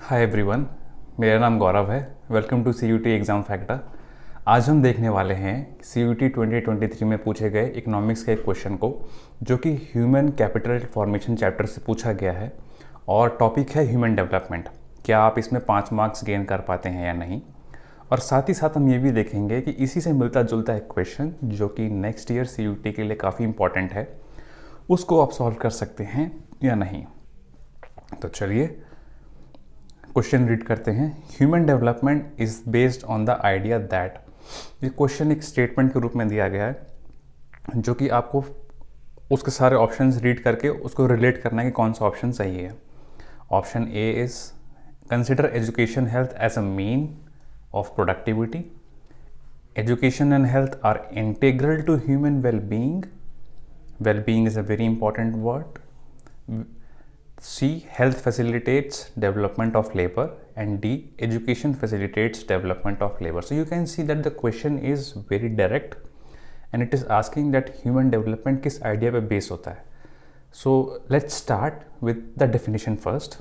Hi everyone, मेरा नाम गौरव है। Welcome to CUT exam factor. आज हम देखने वाले हैं CUT 2023 में पूछे गए इकोनॉमिक्स के एक क्वेश्चन को, जो कि ह्यूमन कैपिटल फॉर्मेशन चैप्टर से पूछा गया है और टॉपिक है ह्यूमन डेवलपमेंट। क्या आप इसमें 5 मार्क्स गेन कर पाते हैं या नहीं। और साथ ही साथ हम ये भी देखेंगे कि इसी से मिलता जुलता एक क्वेश्चन जो कि नेक्स्ट ईयर CUT के लिए काफ़ी इंपॉर्टेंट है, उसको आप सॉल्व कर सकते हैं या नहीं। तो चलिए क्वेश्चन रीड करते हैं। Human development is based on the idea that, ये क्वेश्चन एक स्टेटमेंट के रूप में दिया गया है, जो कि आपको उसके सारे ऑप्शंस रीड करके उसको रिलेट करना है कि कौन सा ऑप्शन सही है। Option A is consider education health as a mean of productivity. Education and health are integral to human well-being. Well-being is a very important word. C, health facilitates development of labor, and D, education facilitates development of labor. So you can see that the question is very direct and it is asking that human development किस idea पे base होता है. So let's start with the definition first.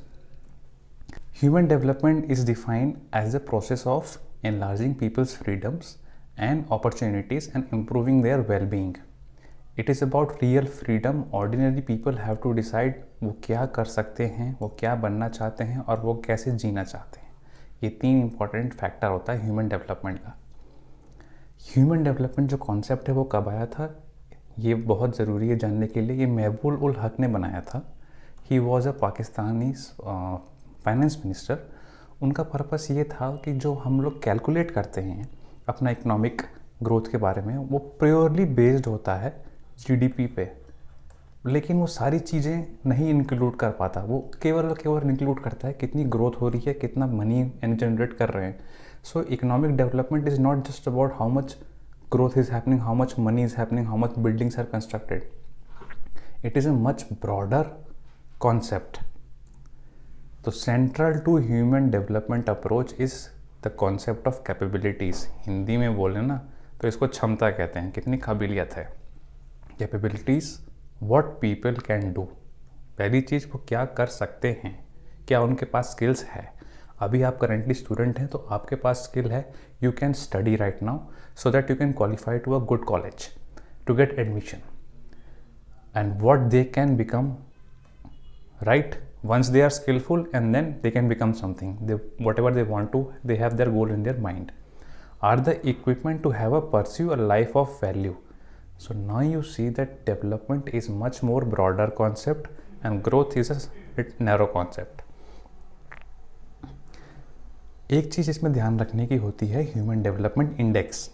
Human development is defined as the process of enlarging people's freedoms and opportunities and improving their well-being. It is about real freedom. Ordinary people have to decide वो क्या कर सकते हैं, वो क्या बनना चाहते हैं और वो कैसे जीना चाहते हैं। ये 3 इंपॉर्टेंट फैक्टर होता है ह्यूमन डेवलपमेंट का। ह्यूमन डेवलपमेंट जो कॉन्सेप्ट है वो कब आया था, ये बहुत ज़रूरी है जानने के लिए। ये महबूब उल हक ने बनाया था। He was a Pakistani finance minister. उनका पर्पस ये था कि जो हम लोग कैलकुलेट करते हैं अपना इकोनॉमिक ग्रोथ के बारे में, वो प्योरली बेस्ड होता है GDP पे, लेकिन वो सारी चीज़ें नहीं इंक्लूड कर पाता। वो केवल इंक्लूड करता है कितनी ग्रोथ हो रही है, कितना मनी जनरेट कर रहे हैं। So economic development is not just about how much growth is happening, how much money is happening, how much buildings are constructed. It is a much broader concept. तो central to human development approach is the concept of capabilities. Hindi में बोले ना तो इसको क्षमता कहते हैं, कितनी काबिलियत है। Capabilities, what people can do. पहली चीज़ वो क्या कर सकते हैं, क्या उनके पास स्किल्स है। अभी आप करेंटली स्टूडेंट हैं तो आपके पास स्किल है, you can study right now so that you can qualify to a good college to get admission. And what they can become, right, once they are skillful and then they can become something, whatever they want to, they have their goal in their mind, are the equipment to have a pursue a life of value. So now you see that development is much more broader concept and growth is a bit narrow concept. एक चीज़ इसमें ध्यान रखने की होती है human development index.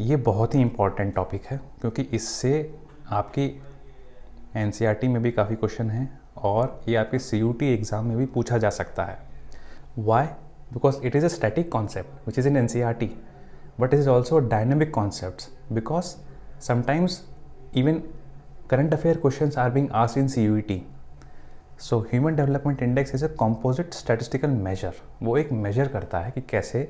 ये बहुत ही important topic है क्योंकि इससे आपकी NCERT में भी काफ़ी क्वेश्चन हैं और ये आपके CUT एग्ज़ाम में भी पूछा जा सकता है। Why? Because it is a static concept which is in NCERT, but it is also a dynamic concept because sometimes even current affair questions are being asked in CUT. So Human Development Index is a composite statistical measure. वो एक measure करता है कि कैसे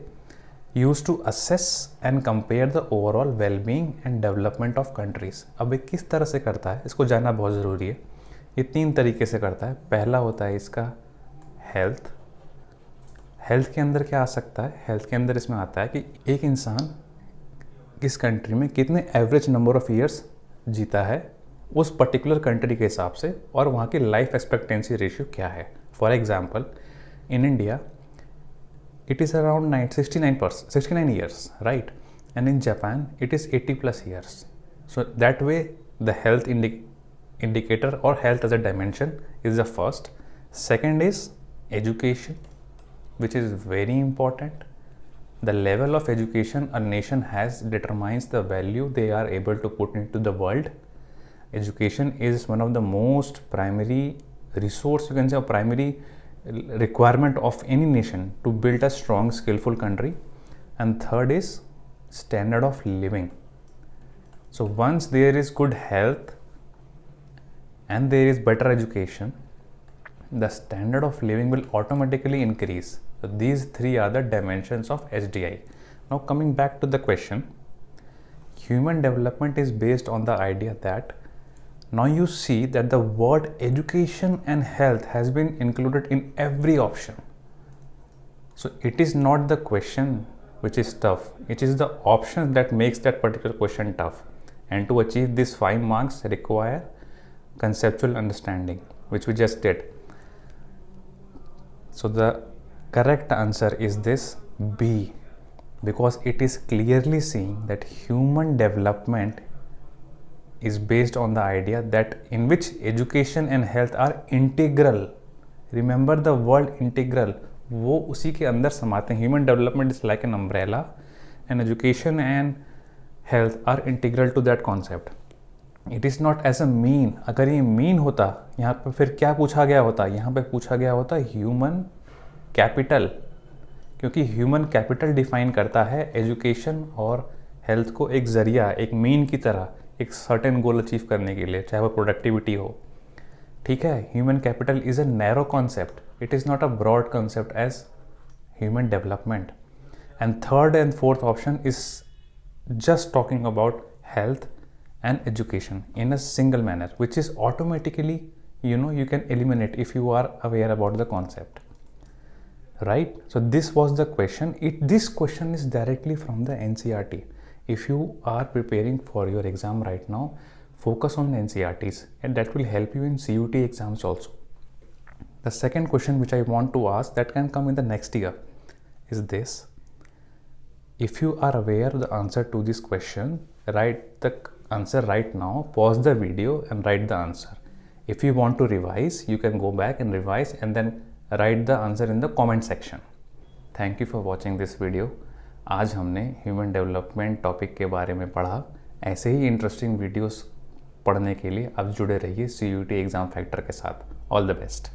used to assess and compare the overall well-being and development of countries. अब ये किस तरह से करता है इसको जानना बहुत ज़रूरी है। ये 3 तरीके से करता है। पहला होता है इसका हेल्थ। हेल्थ के अंदर क्या आ सकता है, हेल्थ के अंदर इसमें आता है कि एक इंसान किस कंट्री में कितने एवरेज नंबर ऑफ ईयर्स जीता है उस पर्टिकुलर कंट्री के हिसाब से, और वहाँ की लाइफ एक्सपेक्टेंसी रेशियो क्या है। For example in India it is around 69 years, right? And in Japan it is 80+ years. So that way the health indicator or health as a dimension is the first. Second is education, which is very important. The level of education a nation has determines the value they are able to put into the world. Education is one of the most primary resource, you can say, a primary requirement of any nation to build a strong skillful country. And third is standard of living. So once there is good health and there is better education, the standard of living will automatically increase. So these 3 are the dimensions of HDI. Now coming back to the question, human development is based on the idea that now you see that the word education and health has been included in every option. So it is not the question which is tough, it is the option that makes that particular question tough. And to achieve these 5 marks require conceptual understanding, which we just did. So the correct answer is this B, because it is clearly saying that human development is based on the idea that in which education and health are integral. Remember the word integral, वो उसी के अंदर समाते हैं. Human development is like an umbrella and education and health are integral to that concept. It is not as a mean. अगर ये mean होता, यहाँ पे फिर क्या पूछा गया होता? यहाँ पे पूछा गया होता ह्यूमन कैपिटल, क्योंकि ह्यूमन कैपिटल डिफाइन करता है एजुकेशन और हेल्थ को एक जरिया, एक मीन की तरह, एक सर्टेन गोल अचीव करने के लिए, चाहे वो प्रोडक्टिविटी हो. ठीक है, human capital is a narrow concept, it is not a broad concept as human development. And third and fourth option is just talking about health and education in a single manner, which is automatically, you can eliminate if you are aware about the concept, right? So this was the question. This question is directly from the NCERT. If you are preparing for your exam right now, focus on NCERTs, and that will help you in CUT exams also. The second question which I want to ask that can come in the next year is this. If you are aware of the answer to this question, write the answer right now, pause the video and write the answer. If you want to revise, you can go back and revise and then write the answer in the comment section. Thank you for watching this video. आज हमने human development topic के बारे में पढ़ा. ऐसे ही interesting videos पढ़ने के लिए आप जुड़े रहिए CUT एग्ज़ाम फैक्टर के साथ. All the best.